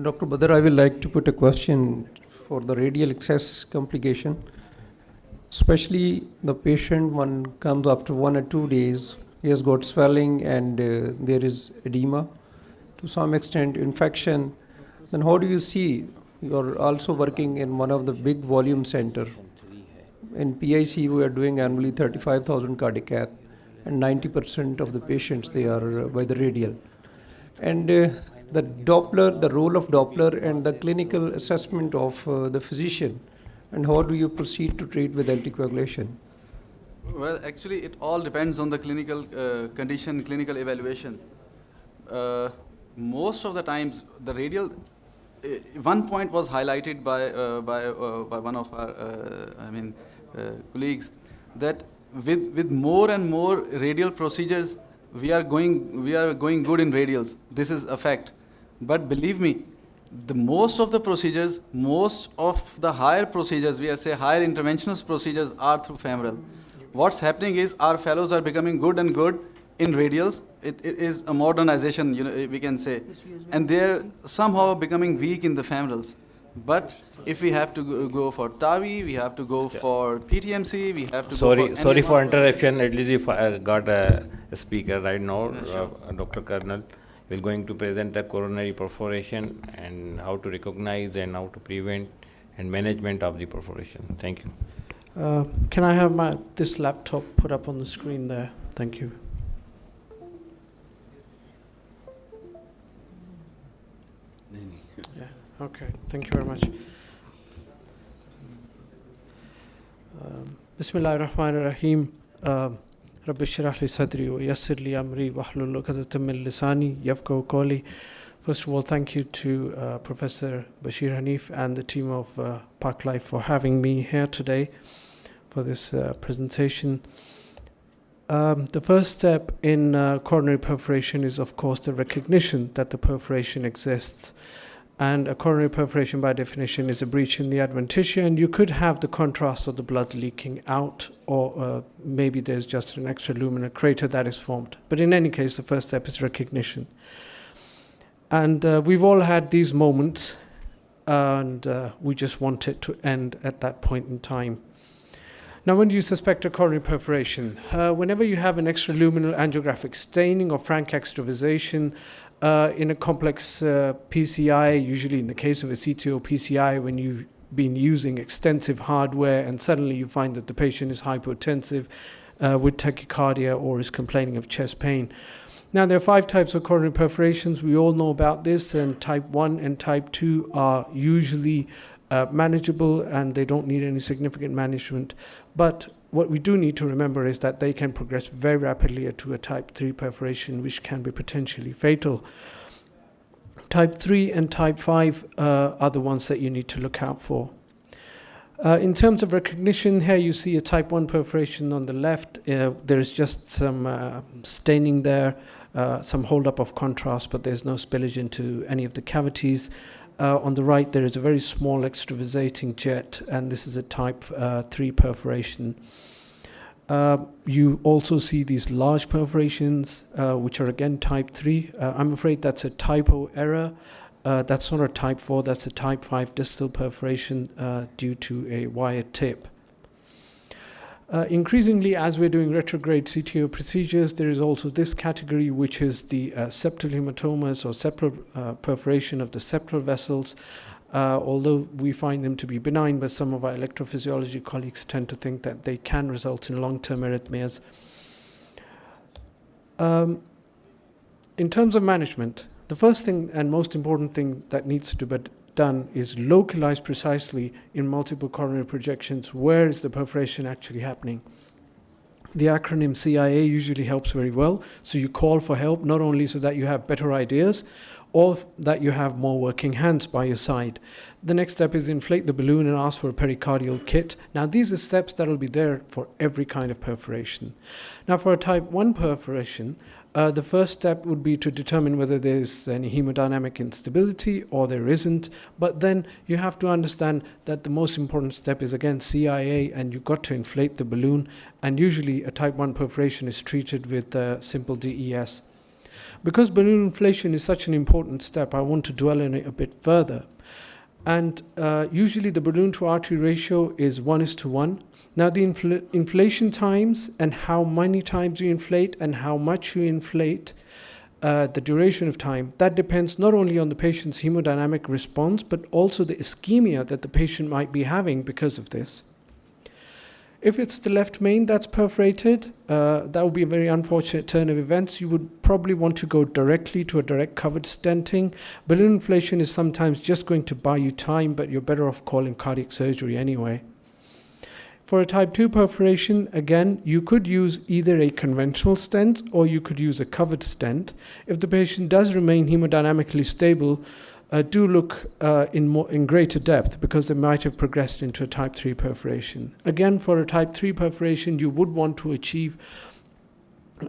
Dr. Badar, I will like to put a question for the radial access complication. Especially the patient, one comes after 1 or 2 days, he has got swelling and there is edema, to some extent infection. Then how do you see, you're also working in one of the big volume center. In PIC, we are doing annually 35,000 cardiac cath, and 90% of the patients, they are by the radial. And the Doppler, the role of Doppler and the clinical assessment of the physician, and how do you proceed to treat with anticoagulation? Well, actually, it all depends on the clinical condition, clinical evaluation. Most of the times, the radial, one point was highlighted by one of our, colleagues, that with more and more radial procedures, we are going good in radials. This is a fact. But believe me, the most of the procedures, most of the higher procedures, we are say higher interventional procedures are through femoral. What's happening is our fellows are becoming good and good in radials. It is a modernization, we can say, and they're somehow becoming weak in the femorals. But if we have to go for TAVI, we have to go for PTMC, we have to go for... Sorry for interruption. At least if I got a speaker right now, sure. Dr. Colonel will going to present a coronary perforation and how to recognize and how to prevent and management of the perforation. Thank you. Can I have this laptop put up on the screen there? Thank you. Yeah. Okay. Thank you very much. Bismillahirrahmanirrahim. Rabbi shrah li sadri wa yassir li amri wahlul 'uqdatam min lisani yafqahu qawli. First of all, thank you to Professor Bashir Hanif and the team of Park Life for having me here today for this presentation. The first step in coronary perforation is, of course, the recognition that the perforation exists. And a coronary perforation, by definition, is a breach in the adventitia, and you could have the contrast of the blood leaking out, or maybe there's just an extraluminal crater that is formed. But in any case, the first step is recognition. And we've all had these moments, and we just want it to end at that point in time. Now, when do you suspect a coronary perforation? Whenever you have an extraluminal angiographic staining or frank extravasation in a complex PCI, usually in the case of a CTO PCI, when you've been using extensive hardware and suddenly you find that the patient is hypotensive with tachycardia or is complaining of chest pain. Now, there are 5 types of coronary perforations. We all know about this, and type 1 and type 2 are usually manageable and they don't need any significant management. But what we do need to remember is that they can progress very rapidly to a type 3 perforation, which can be potentially fatal. Type 3 and type 5 are the ones that you need to look out for. In terms of recognition, here you see a type 1 perforation on the left. There is just some staining there, some holdup of contrast, but there's no spillage into any of the cavities. On the right, there is a very small extravasating jet, and this is a type 3 perforation. You also see these large perforations, which are again type 3. I'm afraid that's a typo error. That's not a type 4, that's a type 5 distal perforation due to a wired tip. Increasingly, as we're doing retrograde CTO procedures, there is also this category, which is the septal hematomas or septal perforation of the septal vessels. Although we find them to be benign, but some of our electrophysiology colleagues tend to think that they can result in long-term arrhythmias. In terms of management, the first thing and most important thing that needs to be done is localize precisely in multiple coronary projections where is the perforation actually happening. The acronym CIA usually helps very well, so you call for help not only so that you have better ideas or that you have more working hands by your side. The next step is inflate the balloon and ask for a pericardial kit. Now, these are steps that will be there for every kind of perforation. Now, for a type 1 perforation, the first step would be to determine whether there's any hemodynamic instability or there isn't. But then you have to understand that the most important step is again CIA, and you've got to inflate the balloon. And usually a type 1 perforation is treated with simple DES. Because balloon inflation is such an important step, I want to dwell on it a bit further. And usually the balloon to artery ratio is 1:1. Now the inflation times and how many times you inflate and how much you inflate, the duration of time, that depends not only on the patient's hemodynamic response, but also the ischemia that the patient might be having because of this. If it's the left main that's perforated, that would be a very unfortunate turn of events. You would probably want to go directly to a direct covered stenting. Balloon inflation is sometimes just going to buy you time, but you're better off calling cardiac surgery anyway. For a type 2 perforation, again, you could use either a conventional stent or you could use a covered stent. If the patient does remain hemodynamically stable, do look in greater depth, because they might have progressed into a type 3 perforation. Again, for a type 3 perforation, you would want to achieve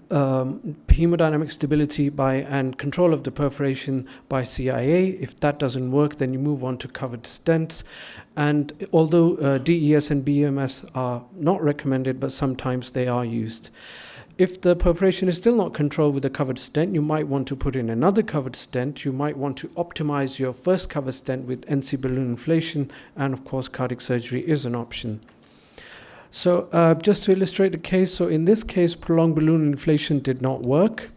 hemodynamic stability and control of the perforation by CIA. If that doesn't work, then you move on to covered stents. And although DES and BMS are not recommended, but sometimes they are used. If the perforation is still not controlled with a covered stent, you might want to put in another covered stent. You might want to optimize your first covered stent with NC balloon inflation, and of course cardiac surgery is an option. So just to illustrate the case, so in this case prolonged balloon inflation did not work,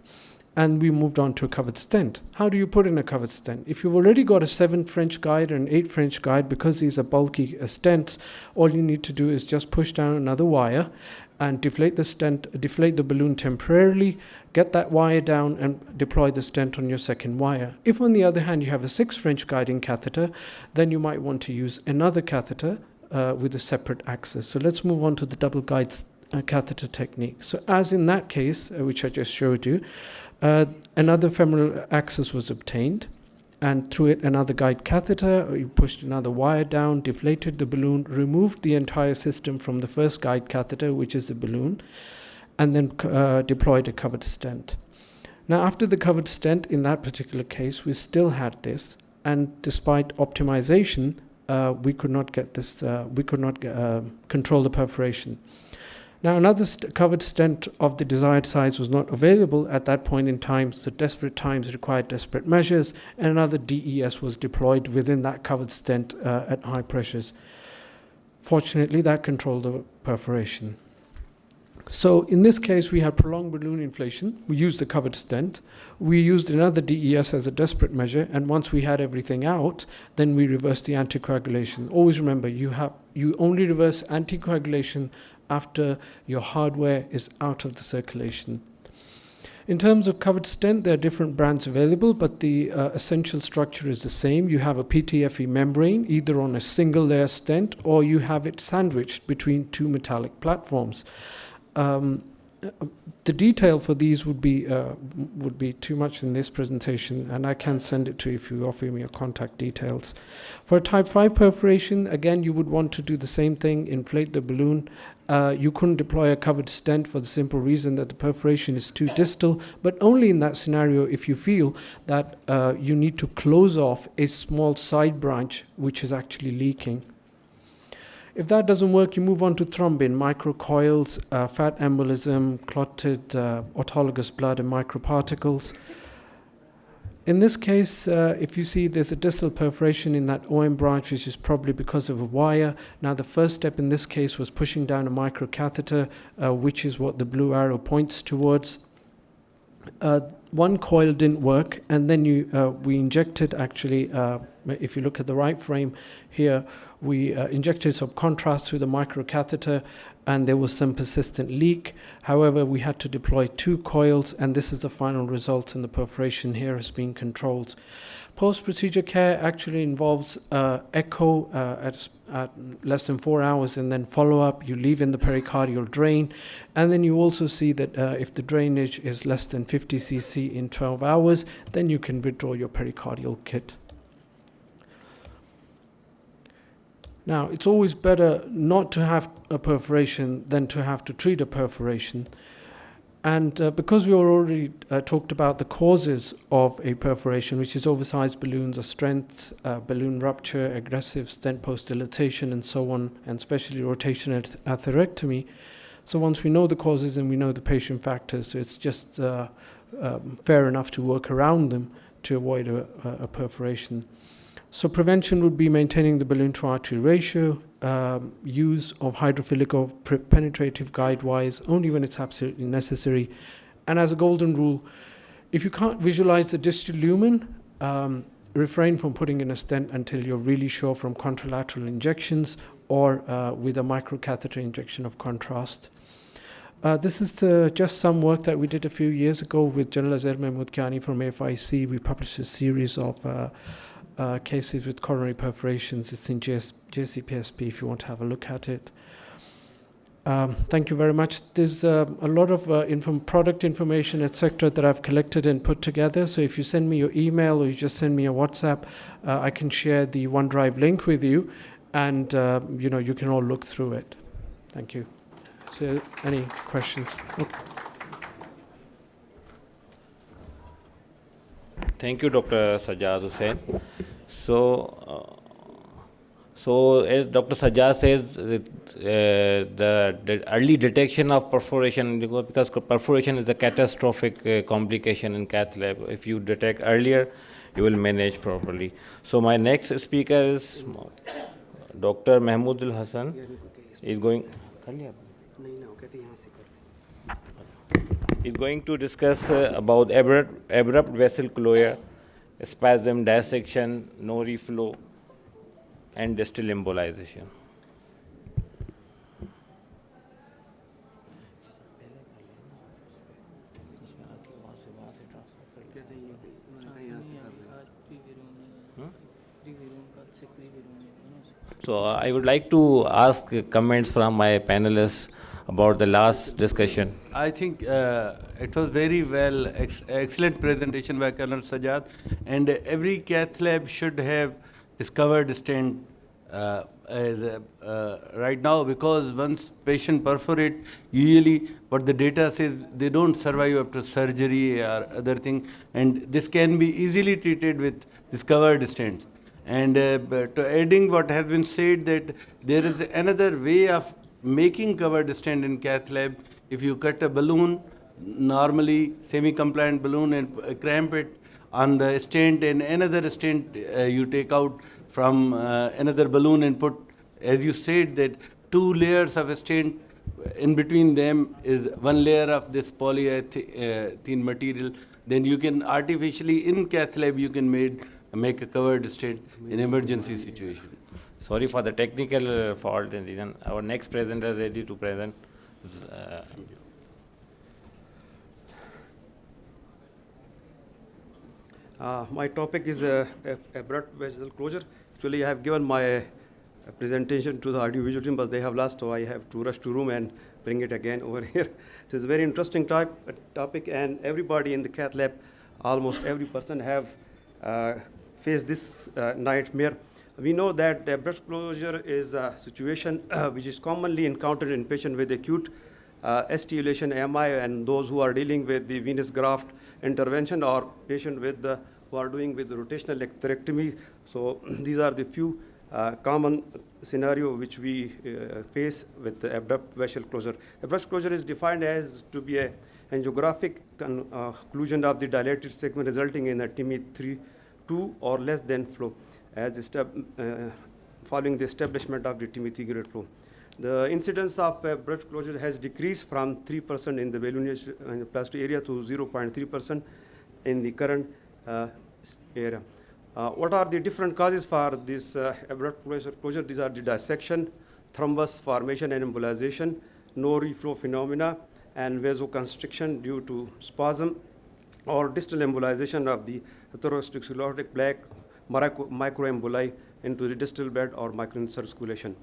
and we moved on to a covered stent. How do you put in a covered stent? If you've already got a 7 French guide or an 8 French guide, because these are bulky stents, all you need to do is just push down another wire and deflate the balloon temporarily, get that wire down and deploy the stent on your second wire. If on the other hand you have a 6 French guiding catheter, then you might want to use another catheter with a separate axis. So let's move on to the double guide catheter technique. So as in that case, which I just showed you, another femoral axis was obtained, and through it another guide catheter. You pushed another wire down, deflated the balloon, removed the entire system from the first guide catheter, which is the balloon, and then deployed a covered stent. Now after the covered stent, in that particular case, we still had this, and despite optimization, we could not get this, control the perforation. Now another covered stent of the desired size was not available at that point in time, so desperate times required desperate measures, and another DES was deployed within that covered stent at high pressures. Fortunately, that controlled the perforation. So in this case, we had prolonged balloon inflation. We used the covered stent. We used another DES as a desperate measure, and once we had everything out, then we reversed the anticoagulation. Always remember, you only reverse anticoagulation after your hardware is out of the circulation. In terms of covered stent, there are different brands available, but the essential structure is the same. You have a PTFE membrane, either on a single layer stent, or you have it sandwiched between 2 metallic platforms. The detail for these would be too much in this presentation, and I can send it to you if you offer me your contact details. For a type 5 perforation, again, you would want to do the same thing, inflate the balloon. You couldn't deploy a covered stent for the simple reason that the perforation is too distal, but only in that scenario if you feel that you need to close off a small side branch which is actually leaking. If that doesn't work, you move on to thrombin, microcoils, fat embolism, clotted autologous blood, and microparticles. In this case, if you see there's a distal perforation in that OM branch, which is probably because of a wire. Now, the first step in this case was pushing down a microcatheter, which is what the blue arrow points towards. One coil didn't work, and then we injected, actually, if you look at the right frame here, we injected some contrast through the microcatheter, and there was some persistent leak. However, we had to deploy 2 coils, and this is the final result, and the perforation here has been controlled. Post-procedure care actually involves echo at less than 4 hours, and then follow-up. You leave in the pericardial drain, and then you also see that if the drainage is less than 50 cc in 12 hours, then you can withdraw your pericardial kit. Now, it's always better not to have a perforation than to have to treat a perforation. And because we already talked about the causes of a perforation, which is oversized balloons, a strength, balloon rupture, aggressive stent post-dilatation, and so on, and especially rotational atherectomy. So once we know the causes and we know the patient factors, so it's just fair enough to work around them to avoid a perforation. So prevention would be maintaining the balloon to artery ratio, use of hydrophilic or penetrative guide wires only when it's absolutely necessary. And as a golden rule, if you can't visualize the distal lumen, refrain from putting in a stent until you're really sure from contralateral injections or with a microcatheter injection of contrast. This is just some work that we did a few years ago with General Azhar Mehmood from FIC. We published a series of cases with coronary perforations. It's in JCPSP if you want to have a look at it. Thank you very much. There's a lot of product information, etc., that I've collected and put together. So if you send me your email or you just send me a WhatsApp, I can share the OneDrive link with you, and you can all look through it. Thank you. So, any questions? Okay. Thank you, Dr. Sajjad Hussain. So as Dr. Sajjad says, the early detection of perforation, because perforation is a catastrophic complication in cath lab. If you detect earlier, you will manage properly. So my next speaker is Dr. Mehmood Hassan. He's going to discuss about abrupt vessel closure, spasm, dissection, no reflow, and distal embolization. So I would like to ask comments from my panelists about the last discussion. I think it was very well, excellent presentation by Colonel Sajjad, and every cath lab should have this covered stent right now, because once patient perforate, usually what the data says, they don't survive after surgery or other thing, and this can be easily treated with this covered stents. And to adding what has been said, that there is another way of making covered stent in cath lab. If you cut a balloon, normally semi-compliant balloon, and cramp it on the stent, and another stent you take out from another balloon and put, as you said, that 2 layers of a stent, in between them is 1 layer of this polyethylene material, then you can artificially in cath lab you can make a covered stent in emergency situation. Sorry for the technical fault, and then our next presenter is ready to present. My topic is abrupt vessel closure. Actually, I have given my presentation to the audiovisual team, but they have lost, so I have to rush to room and bring it again over here. So it's a very interesting topic, and everybody in the cath lab, almost every person have faced this nightmare. We know that the abrupt closure is a situation which is commonly encountered in patients with acute ST elevation AMI, and those who are dealing with the venous graft intervention, or patient with who are doing with rotational atherectomy. So these are the few common scenario which we face with the abrupt vessel closure. Abrupt closure is defined as to be a angiographic occlusion of the dilated segment resulting in a TIMI 3-2 or less than flow, as following the establishment of the TIMI 3 grade flow. The incidence of abrupt closure has decreased from 3% in the balloonoplasty area to 0.3% in the current area. What are the different causes for this abrupt closure? These are the dissection, thrombus formation and embolization, no reflow phenomena, and vasoconstriction due to spasm, or distal embolization of the atherosclerotic plaque, microemboli into the distal bed, or microcirculation.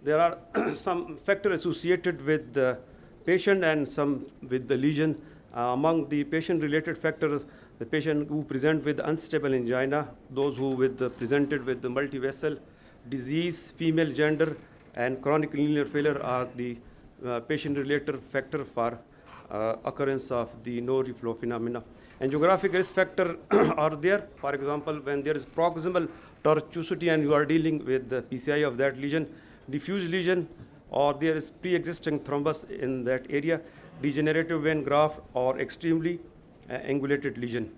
There are some factors associated with the patient and some with the lesion. Among the patient-related factors, the patient who present with unstable angina, those who presented with the multivessel disease, female gender, and chronic linear failure are the patient-related factor for occurrence of the no reflow phenomena. Angiographic risk factor are there. For example, when there is proximal tortuosity and you are dealing with the PCI of that lesion, diffuse lesion, or there is pre-existing thrombus in that area, degenerative vein graft, or extremely angulated lesion.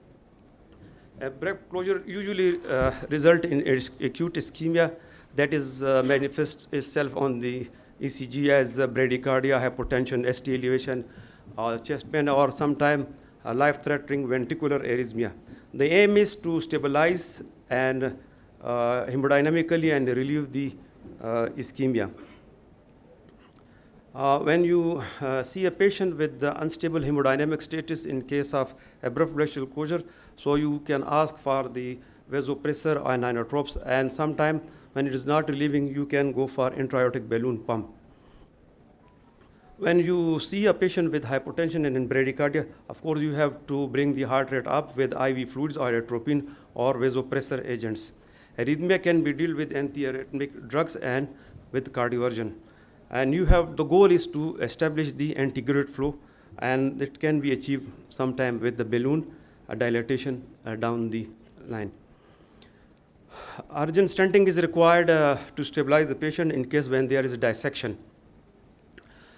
Abrupt closure usually result in acute ischemia that is manifests itself on the ECG as bradycardia, hypotension, ST elevation, chest pain, or sometime life-threatening ventricular arrhythmia. The aim is to stabilize and hemodynamically and relieve the ischemia. When you see a patient with the unstable hemodynamic status in case of abrupt blood vessel closure, so you can ask for the vasopressor or inotropes, and sometime when it is not relieving, you can go for intra-aortic balloon pump. When you see a patient with hypotension and in bradycardia, of course you have to bring the heart rate up with IV fluids or atropine or vasopressor agents. Arrhythmia can be dealt with antiarrhythmic drugs and with cardioversion. And the goal is to establish the antegrade flow, and it can be achieved sometime with the balloon dilatation down the line. Urgent stenting is required to stabilize the patient in case when there is a dissection.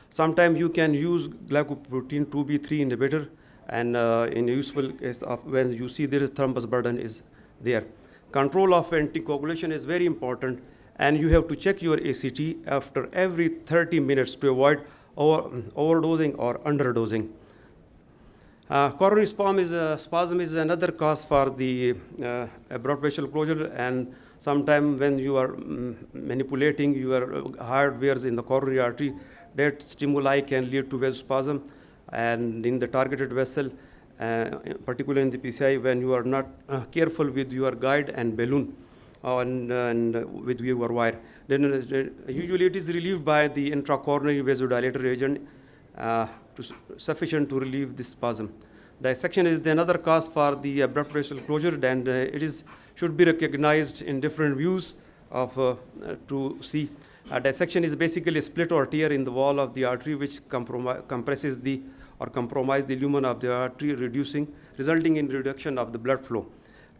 Sometimes you can use glycoprotein 2B3 inhibitor, and in useful case of when you see there is thrombus burden is there. Control of anticoagulation is very important, and you have to check your ACT after every 30 minutes to avoid overdosing or underdosing. Coronary spasm is another cause for the abrupt vessel closure, and sometimes when you are manipulating your hardwares in the coronary artery, that stimuli can lead to vasospasm, and in the targeted vessel, particularly in the PCI, when you are not careful with your guide and balloon and with your wire, then usually it is relieved by the intracoronary vasodilator agent sufficient to relieve this spasm. Dissection is another cause for the abrupt vessel closure, and should be recognized in different views to see. Dissection is basically a split or tear in the wall of the artery which compresses or compromise the lumen of the artery, resulting in reduction of the blood flow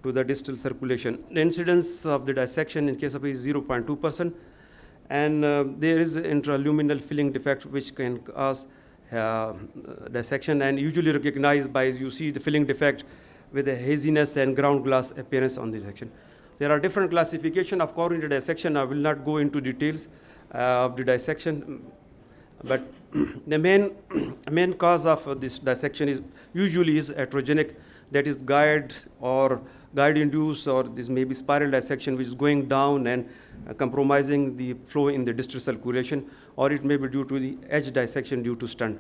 to the distal circulation. The incidence of the dissection in case of is 0.2%, and there is intraluminal filling defect which can cause dissection, and usually recognized by you see the filling defect with a haziness and ground glass appearance on the dissection. There are different classification of coronary dissection. I will not go into details of the dissection, but the main cause of this dissection is usually atherogenic, that is guide induced, or this may be spiral dissection which is going down and compromising the flow in the distal circulation, or it may be due to the edge dissection due to stent.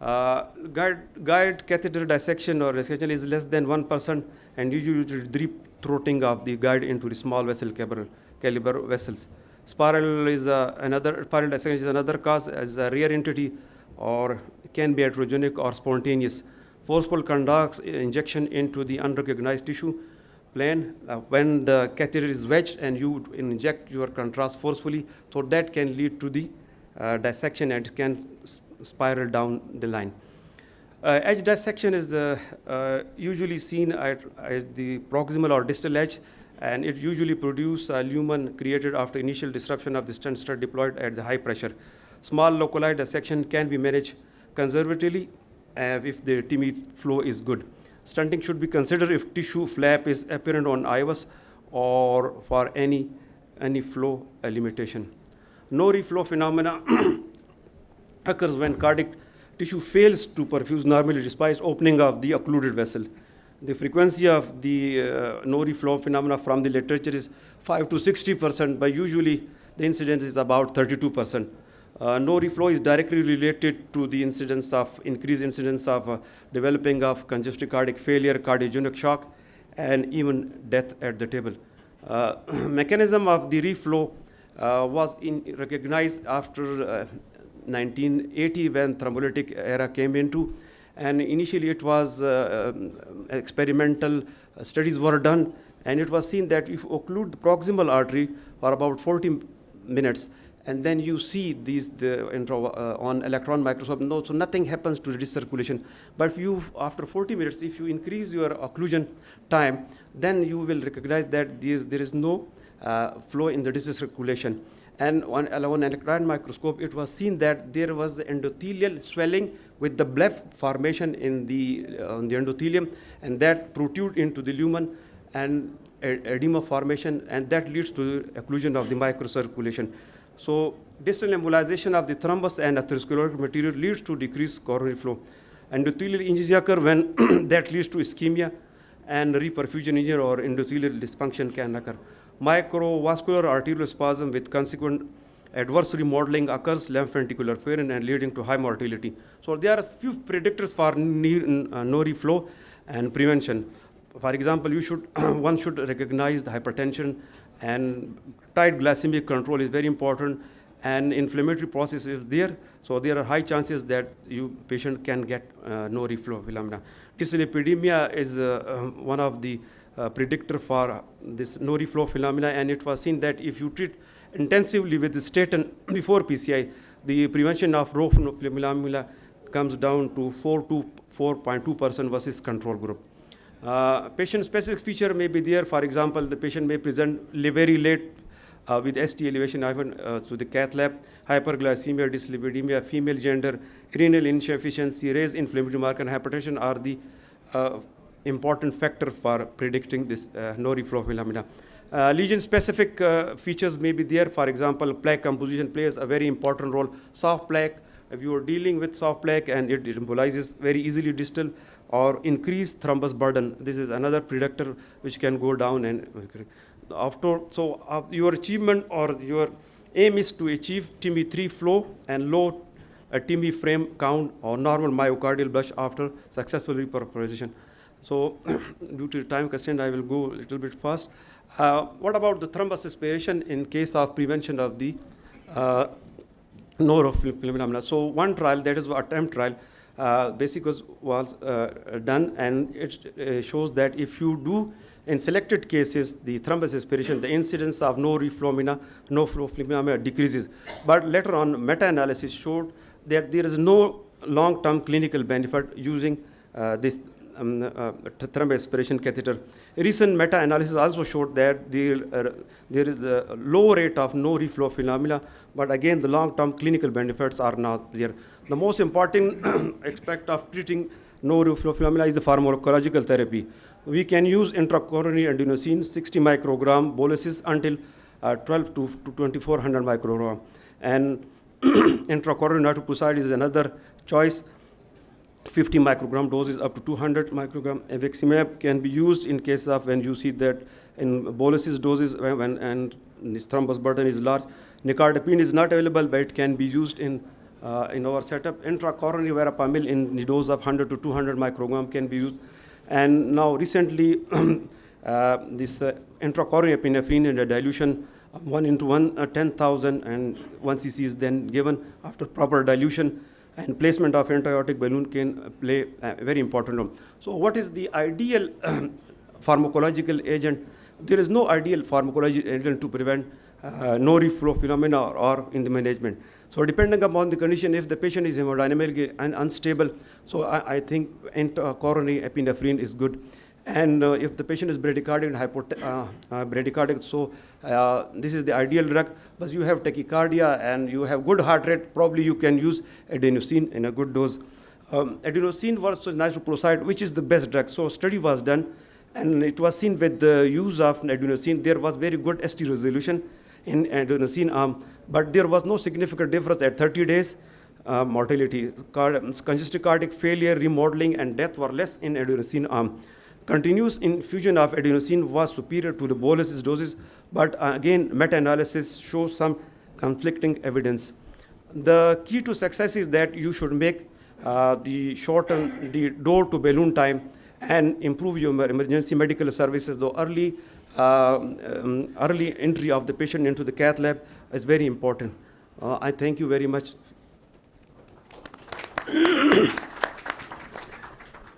Guide catheter dissection or dissection is less than 1%, and usually deep throating of the guide into the small vessel caliber vessels. Spiral dissection is another cause as a rare entity, or can be atherogenic or spontaneous. Forceful conduct injection into the unrecognized tissue plane when the catheter is wedged and you inject your contrast forcefully, so that can lead to the dissection and it can spiral down the line. Edge dissection is usually seen at the proximal or distal edge, and it usually produces a lumen created after initial disruption of the stent stud deployed at the high pressure. Small localized dissection can be managed conservatively if the TME flow is good. Stenting should be considered if tissue flap is apparent on IVUS or for any flow limitation. No reflow phenomena occurs when cardiac tissue fails to perfuse normally despite opening of the occluded vessel. The frequency of the no reflow phenomena from the literature is 5 to 60%, but usually the incidence is about 32%. No reflow is directly related to the increased incidence of developing of congestive cardiac failure, cardiogenic shock, and even death at the table. Mechanism of the reflow was recognized after 1980 when thrombolytic era came into, and initially it was experimental studies were done, and it was seen that if you occlude the proximal artery for about 40 minutes, and then you see on electron microscope, so nothing happens to the circulation. But after 40 minutes, if you increase your occlusion time, then you will recognize that there is no flow in the distal circulation. And on electron microscope, it was seen that there was the endothelial swelling with the bleph formation in the endothelium, and that protrude into the lumen, and edema formation, and that leads to occlusion of the microcirculation. So distal embolization of the thrombus and atherosclerotic material leads to decreased coronary flow. Endothelial injuries occur when that leads to ischemia, and reperfusion injury or endothelial dysfunction can occur. Microvascular arterial spasm with consequent adverse remodeling occurs left ventricular afferent and leading to high mortality. So there are few predictors for no reflow and prevention. For example, one should recognize the hypertension, and tight glycemic control is very important, and inflammatory process is there. So there are high chances that patient can get no reflow phenomena. Dyslipidemia is one of the predictor for this no reflow phenomena, and it was seen that if you treat intensively with the statin before PCI, the prevention of no phenomena comes down to 4 to 4.2% versus control group. Patient-specific feature may be there. For example, the patient may present very late with ST elevation even to the cath lab, hyperglycemia, dyslipidemia, female gender, renal insufficiency, raised inflammatory marker, and hypertension are the important factor for predicting this no reflow phenomena. Lesion-specific features may be there. For example, plaque composition plays a very important role. Soft plaque, if you are dealing with soft plaque and it embolizes very easily distal, or increased thrombus burden, this is another predictor which can go down. And your achievement or your aim is to achieve TIMI3 flow and low TIMI frame count or normal myocardial blush after successful reperforation. So due to time constraint, I will go a little bit fast. What about the thrombus aspiration in case of prevention of the no phenomena? So one trial, that is attempt trial, basically was done, and it shows that if you do in selected cases the thrombus aspiration, the incidence of no flow phenomena decreases. But later on, meta-analysis showed that there is no long-term clinical benefit using this thrombus aspiration catheter. A recent meta-analysis also showed that there is a low rate of no reflow phenomena, but again the long-term clinical benefits are not there. The most important aspect of treating no reflow phenomena is the pharmacological therapy. We can use intracoronary adenosine 60 microgram boluses until 12 to 2400 microgram, and intracoronary nitroprusside is another choice. 50 microgram doses up to 200 microgram. Aveximab can be used in case of when you see that in boluses doses and this thrombus burden is large. Nicardipine is not available, but it can be used in our setup. Intracoronary verapamil in the dose of 100 to 200 microgram can be used. And now recently, this intracoronary epinephrine in a dilution 10,000 and 1 cc is then given after proper dilution, and placement of anti-aortic balloon can play a very important role. So what is the ideal pharmacological agent? There is no ideal pharmacological agent to prevent no reflow phenomena or in the management. So depending upon the condition, if the patient is hemodynamically unstable, so I think coronary epinephrine is good. And if the patient is bradycardic and bradycardic, so this is the ideal drug. But you have tachycardia and you have good heart rate, probably you can use adenosine in a good dose. Adenosine versus nitroprusside, which is the best drug? So study was done, and it was seen with the use of adenosine, there was very good ST resolution in adenosine arm, but there was no significant difference at 30 days. Mortality, congestive cardiac failure, remodeling, and death were less in adenosine arm. Continuous infusion of adenosine was superior to the bolus doses, but again, meta-analysis shows some conflicting evidence. The key to success is that you should make shorten the door to balloon time and improve your emergency medical services. The early entry of the patient into the cath lab is very important. I thank you very much